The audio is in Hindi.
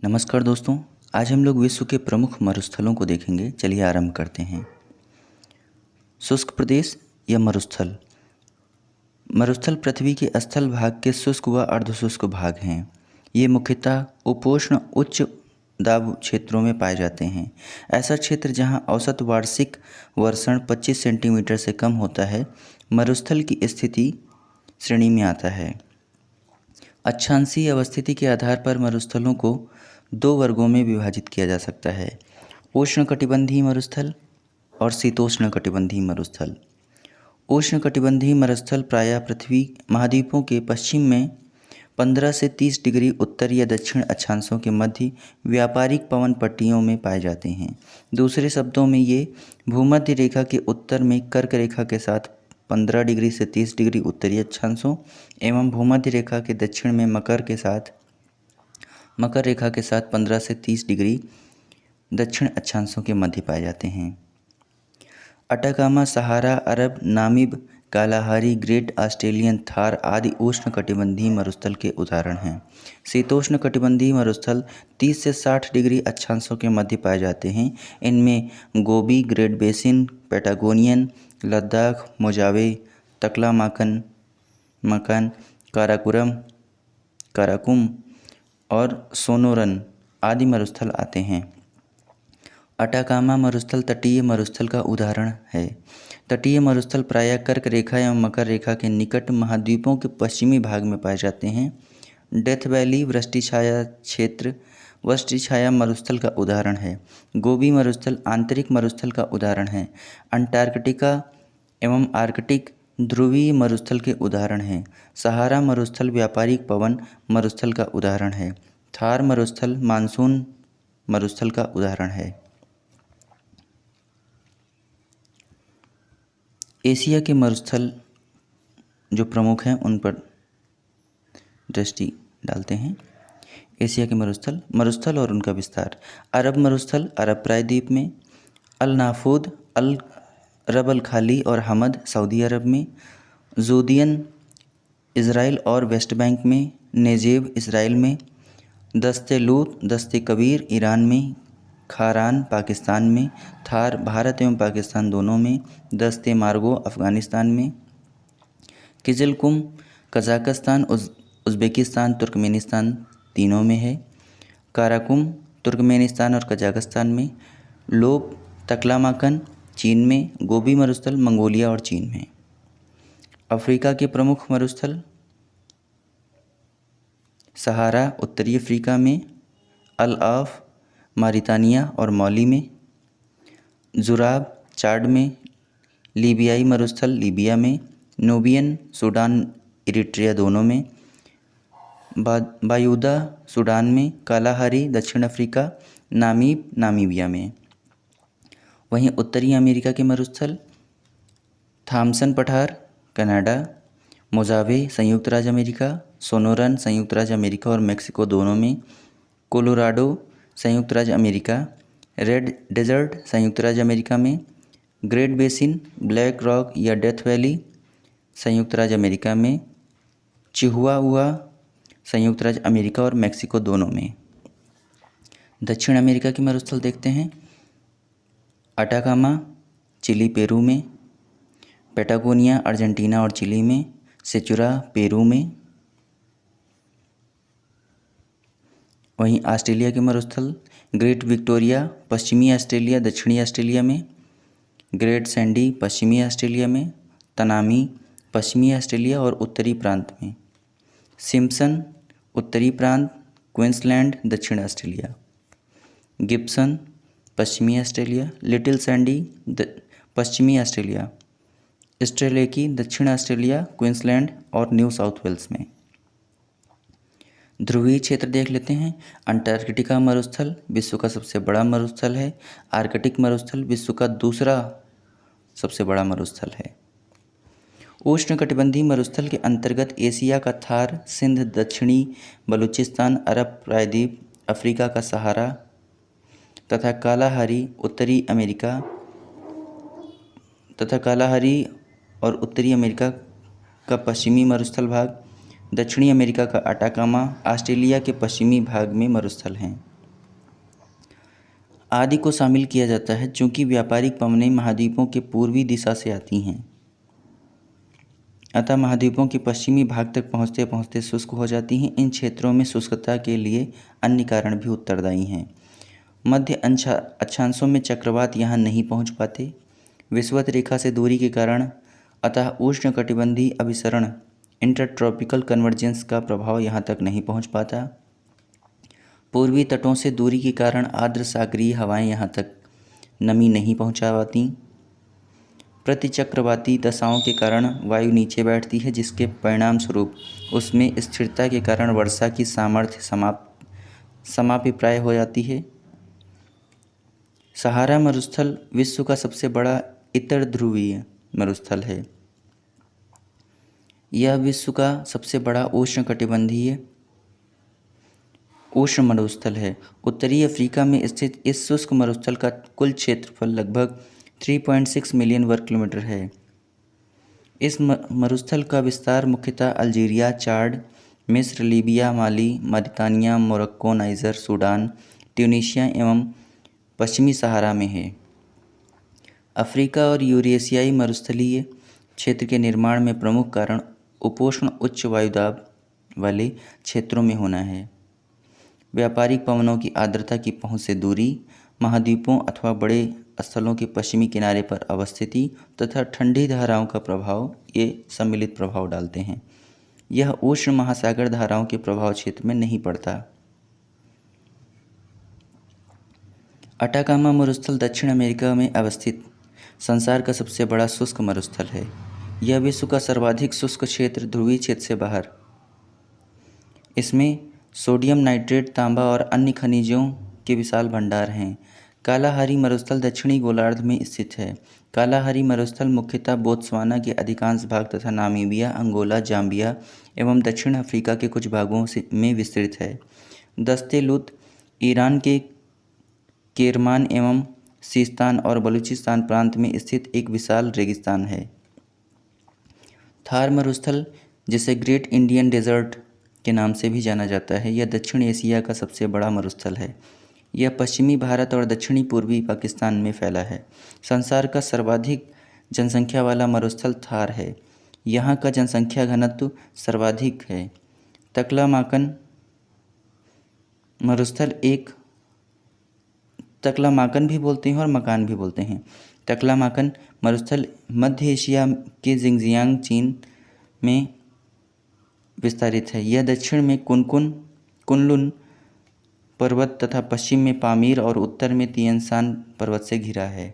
नमस्कार दोस्तों। आज हम लोग विश्व के प्रमुख मरुस्थलों को देखेंगे। चलिए आरंभ करते हैं। शुष्क प्रदेश या मरुस्थल। मरुस्थल पृथ्वी के स्थल भाग के शुष्क व अर्धशुष्क भाग हैं। ये मुख्यतः उपोष्ण उच्च दाब क्षेत्रों में पाए जाते हैं। ऐसा क्षेत्र जहां औसत वार्षिक वर्षण 25 सेंटीमीटर से कम होता है मरुस्थल की स्थिति श्रेणी में आता है। अक्षांशीय अवस्थिति के आधार पर मरुस्थलों को दो वर्गों में विभाजित किया जा सकता है: उष्णकटिबंधीय मरुस्थल और शीतोष्णकटिबंधीय मरुस्थल। उष्णकटिबंधीय मरुस्थल प्रायः पृथ्वी महाद्वीपों के पश्चिम में 15 से 30 डिग्री उत्तर या दक्षिण अक्षांशों के मध्य व्यापारिक पवन पट्टियों में पाए जाते हैं। दूसरे शब्दों में ये भूमध्य रेखा के उत्तर में कर्क रेखा के साथ 15 डिग्री से 30 डिग्री उत्तरी अक्षांशों एवं भूमध्य रेखा के दक्षिण में मकर रेखा के साथ 15 से 30 डिग्री दक्षिण अक्षांशों के मध्य पाए जाते हैं। Atacama, Sahara, Arab, Namib, Kalahari, Great Australian Thar आदि उष्णकटिबंधीय मरुस्थल के उदाहरण हैं। शीतोष्णकटिबंधीय मरुस्थल 30 से 60 डिग्री अक्षांशों के मध्य पाए जाते हैं। इनमें गोबी, ग्रेट बेसिन, पैटागोनियन, लद्दाख, मोजावे, तकलामाकन, काराकुम और सोनोरन आदि मरुस्थल आते हैं। अटाकामा मरुस्थल तटीय मरुस्थल का उदाहरण है। तटीय मरुस्थल प्रायः कर्क रेखा एवं मकर रेखा के निकट महाद्वीपों के पश्चिमी भाग में पाए जाते हैं। डेथ वैली वृष्टिछाया क्षेत्र वृष्टिछाया मरुस्थल का उदाहरण है। गोबी मरुस्थल आंतरिक मरुस्थल का उदाहरण है। अंटार्कटिका एवं आर्कटिक ध्रुवीय मरुस्थल के उदाहरण हैं। सहारा मरुस्थल व्यापारिक पवन मरुस्थल का उदाहरण है। थार मरुस्थल मानसून मरुस्थल का उदाहरण है। एशिया के मरुस्थल जो प्रमुख हैं उन पर दृष्टि डालते हैं। एशिया के मरुस्थल और उनका विस्तार। अरब मरुस्थल अरब प्रायद्वीप में, अल नाफूद, अल रब अल खाली और हमद सऊदी अरब में, जूदियन इज़राइल और वेस्ट बैंक में, नेजेब इसराइल में, दस्ते लूत दस्ते कबीर ईरान में, खारान पाकिस्तान में, थार भारत एवं पाकिस्तान दोनों में, दस्ते मार्गो अफ़गानिस्तान में, किजलकुम कज़ाकिस्तान उज़्बेकिस्तान तुर्कमेनिस्तान तीनों में है, काराकुम तुर्कमेनिस्तान और कजाकिस्तान में, लोब तकलामाकन चीन में, गोबी मरुस्थल मंगोलिया और चीन में। अफ्रीका के प्रमुख मरुस्थल सहारा उत्तरी अफ्रीका में, अल आफ मारितानिया और मौली में, जुराब चाड में, लीबियाई मरुस्थल लीबिया में, नूबियन सूडान इरिट्रिया दोनों में, बायूदा सूडान में, कालाहारी दक्षिण अफ्रीका, नामीब नामीबिया में। वहीं उत्तरी अमेरिका के मरुस्थल थॉम्सन पठार कनाडा, मोजावे संयुक्त राज्य अमेरिका, सोनोरन संयुक्त राज्य अमेरिका और मेक्सिको दोनों में, कोलोराडो संयुक्त राज्य अमेरिका, रेड डेजर्ट संयुक्त राज्य अमेरिका में, ग्रेट बेसिन ब्लैक रॉक या डेथ वैली संयुक्त राज्य अमेरिका में, चिहुआहुआ संयुक्त राज्य अमेरिका और मेक्सिको दोनों में। दक्षिण अमेरिका के मरुस्थल देखते हैं। अटाकामा चिली पेरू में, पैटागोनिया अर्जेंटीना और चिली में, सेचुरा पेरू में। वहीं ऑस्ट्रेलिया के मरुस्थल ग्रेट विक्टोरिया पश्चिमी ऑस्ट्रेलिया दक्षिणी ऑस्ट्रेलिया में, ग्रेट सैंडी पश्चिमी ऑस्ट्रेलिया में, तनामी पश्चिमी ऑस्ट्रेलिया और उत्तरी प्रांत में, सिम्पसन उत्तरी प्रांत क्वींसलैंड दक्षिण ऑस्ट्रेलिया, गिब्सन पश्चिमी ऑस्ट्रेलिया, लिटिल सैंडी पश्चिमी ऑस्ट्रेलिया, स्ट्रेलेकी दक्षिण ऑस्ट्रेलिया क्वींसलैंड और न्यू साउथ वेल्स में। ध्रुवीय क्षेत्र देख लेते हैं। अंटार्कटिका मरुस्थल विश्व का सबसे बड़ा मरुस्थल है। आर्कटिक मरुस्थल विश्व का दूसरा सबसे बड़ा मरुस्थल है। उष्णकटिबंधीय मरुस्थल के अंतर्गत एशिया का थार, सिंध, दक्षिणी बलूचिस्तान, अरब प्रायद्वीप, अफ्रीका का सहारा तथा कालाहारी और उत्तरी अमेरिका का पश्चिमी मरुस्थल भाग, दक्षिणी अमेरिका का अटाकामा, ऑस्ट्रेलिया के पश्चिमी भाग में मरुस्थल हैं। आदि को शामिल किया जाता है चूँकि व्यापारिक पवनें महाद्वीपों के पूर्वी दिशा से आती हैं, अतः महाद्वीपों के पश्चिमी भाग तक पहुँचते पहुँचते शुष्क हो जाती हैं। इन क्षेत्रों में शुष्कता के लिए अन्य कारण भी उत्तरदायी हैं। मध्य अक्षांशों में चक्रवात यहाँ नहीं पहुँच पाते। विषुवत रेखा से दूरी के कारण अतः उष्णकटिबंधीय अभिसरण इंटरट्रॉपिकल कन्वर्जेंस का प्रभाव यहाँ तक नहीं पहुँच पाता। पूर्वी तटों से दूरी के कारण आर्द्र सागरीय हवाएं यहाँ तक नमी नहीं पहुँचा पाती। प्रतिचक्रवाती दशाओं के कारण वायु नीचे बैठती है, जिसके परिणाम स्वरूप उसमें स्थिरता के कारण वर्षा की सामर्थ्य समाप्राय हो जाती है। सहारा मरुस्थल विश्व का सबसे बड़ा उत्तर ध्रुवीय मरुस्थल है। यह विश्व का सबसे बड़ा उष्णकटिबंधीय उष्ण मरुस्थल है। उत्तरी अफ्रीका में स्थित इस शुष्क मरुस्थल का कुल क्षेत्रफल लगभग 3.6 मिलियन वर्ग किलोमीटर है। इस मरुस्थल का विस्तार मुख्यतः अल्जीरिया, चाड, मिस्र, Libya, Mali, Mauritania, Morocco, Niger, Sudan, Tunisia एवं पश्चिमी सहारा में है। अफ्रीका और यूरेशियाई मरुस्थलीय क्षेत्र के निर्माण में प्रमुख कारण उपोष्ण उच्च वायुदाब वाले क्षेत्रों में होना है, व्यापारिक पवनों की आर्द्रता की पहुँच से दूरी, महाद्वीपों अथवा बड़े स्थलों के पश्चिमी किनारे पर अवस्थिति तथा ठंडी धाराओं का प्रभाव, ये सम्मिलित प्रभाव डालते हैं। यह उष्ण महासागर धाराओं के प्रभाव क्षेत्र में नहीं पड़ता। अटाकामा मरुस्थल दक्षिण अमेरिका में अवस्थित संसार का सबसे बड़ा शुष्क मरुस्थल है। यह विश्व का सर्वाधिक शुष्क क्षेत्र ध्रुवीय क्षेत्र से बाहर। इसमें सोडियम नाइट्रेट, तांबा और अन्य खनिजों के विशाल भंडार हैं। कालाहारी मरुस्थल दक्षिणी गोलार्ध में स्थित है। कालाहारी मरुस्थल मुख्यतः बोत्सवाना के अधिकांश भाग तथा नामीबिया, अंगोला, जाम्बिया एवं दक्षिण अफ्रीका के कुछ भागों में विस्तृत है। दस्ते लुत ईरान के केरमान एवं सिस्तान और बलूचिस्तान प्रांत में स्थित एक विशाल रेगिस्तान है। थार मरुस्थल, जिसे ग्रेट इंडियन डेजर्ट के नाम से भी जाना जाता है, यह दक्षिण एशिया का सबसे बड़ा मरुस्थल है। यह पश्चिमी भारत और दक्षिणी पूर्वी पाकिस्तान में फैला है। संसार का सर्वाधिक जनसंख्या वाला मरुस्थल थार है। यहाँ का जनसंख्या घनत्व सर्वाधिक है। तकलामाकन मरुस्थल एक तकलामाकन भी बोलते हैं और मकान भी बोलते हैं। तकलामाकन मरुस्थल मध्य एशिया के जिंगजियांग चीन में विस्तारित है। यह दक्षिण में कुनलुन पर्वत तथा पश्चिम में पामीर और उत्तर में तिएनशान पर्वत से घिरा है।